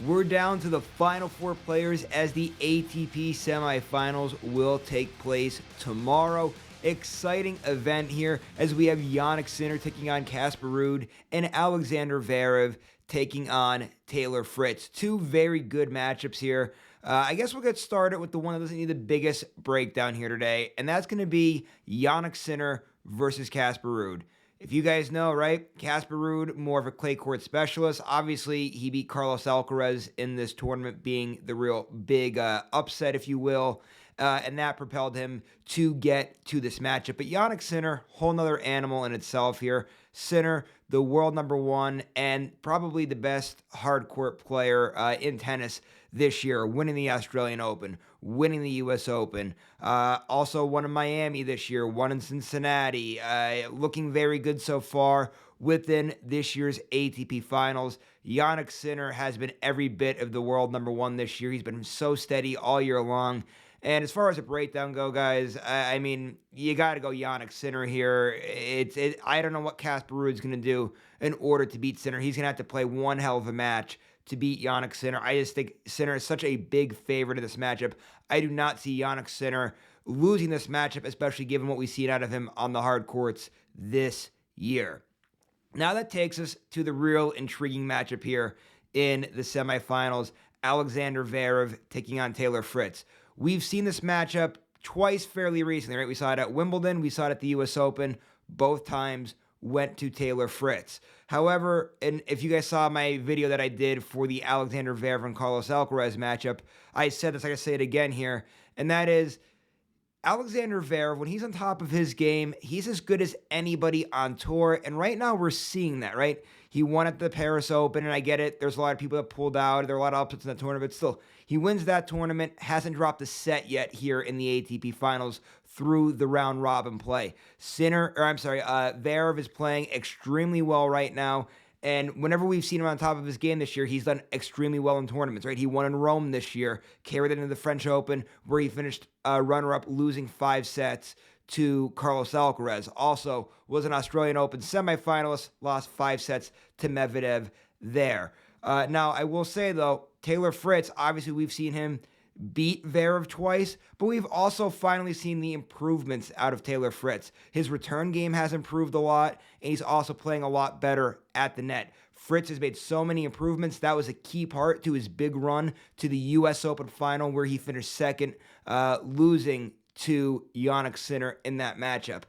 We're down to the final 4 players as the ATP Semifinals will take place tomorrow. Exciting event here as we have Jannik Sinner taking on Casper Ruud and Alexander Zverev taking on Taylor Fritz. 2 very good matchups here. I guess we'll get started with the one that doesn't need the biggest breakdown here today, and that's going to be Jannik Sinner versus Casper Ruud. If you guys know, right, Casper Ruud, more of a clay court specialist. Obviously, he beat Carlos Alcaraz in this tournament, being the real big upset, if you will, and that propelled him to get to this matchup. But Jannik Sinner, whole nother animal in itself here. Sinner, the world #1 and probably the best hard court player in tennis this year, winning the Australian Open, winning the US Open, also won in Miami this year, won in Cincinnati, looking very good so far within this year's ATP Finals. Jannik Sinner has been every bit of the world #1 this year. He's been so steady all year long. And as far as a breakdown go, guys, I mean, you got to go Jannik Sinner here. I don't know what Casper Ruud's going to do in order to beat Sinner. He's going to have to play one hell of a match to beat Jannik Sinner. I just think Sinner is such a big favorite in this matchup. I do not see Jannik Sinner losing this matchup, especially given what we've seen out of him on the hard courts this year. Now that takes us to the real intriguing matchup here in the semifinals. Alexander Zverev taking on Taylor Fritz. We've seen this matchup twice fairly recently, right? We saw it at Wimbledon. We saw it at the US Open. Both times went to Taylor Fritz. However, and if you guys saw my video that I did for the Alexander Zverev and Carlos Alcaraz matchup, I said this, I can say it again here, and that is Alexander Zverev, when he's on top of his game, he's as good as anybody on tour, and right now we're seeing that, right? He won at the Paris Open, and I get it. There's a lot of people that pulled out. There are a lot of upsets in that tournament, but still, he wins that tournament, hasn't dropped a set yet here in the ATP Finals through the round-robin play. Zverev is playing extremely well right now, and whenever we've seen him on top of his game this year, he's done extremely well in tournaments, right? He won in Rome this year, carried it into the French Open, where he finished runner-up, losing 5 sets to Carlos Alcaraz. Also was an Australian Open semifinalist, lost 5 sets to Medvedev there. Now, I will say, though, Taylor Fritz, obviously we've seen him beat Zverev twice, but we've also finally seen the improvements out of Taylor Fritz. His return game has improved a lot, and he's also playing a lot better at the net. Fritz has made so many improvements. That was a key part to his big run to the US Open final, where he finished second, losing to Jannik Sinner in that matchup.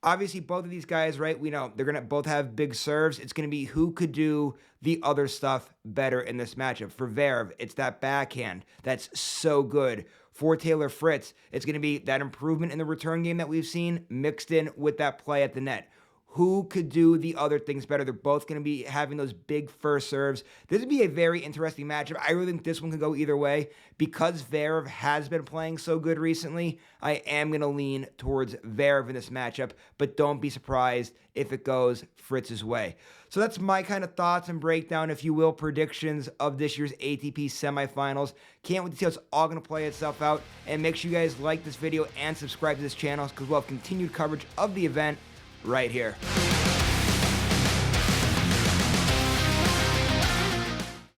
Obviously, both of these guys, right, we know they're going to both have big serves. It's going to be who could do the other stuff better in this matchup. For Zverev, it's that backhand that's so good. For Taylor Fritz, it's going to be that improvement in the return game that we've seen mixed in with that play at the net. Who could do the other things better? They're both going to be having those big first serves. This would be a very interesting matchup. I really think this one could go either way. Because Zverev has been playing so good recently, I am going to lean towards Zverev in this matchup, but don't be surprised if it goes Fritz's way. So that's my kind of thoughts and breakdown, if you will, predictions of this year's ATP semifinals. Can't wait to see how it's all going to play itself out. And make sure you guys like this video and subscribe to this channel, because we'll have continued coverage of the event right here.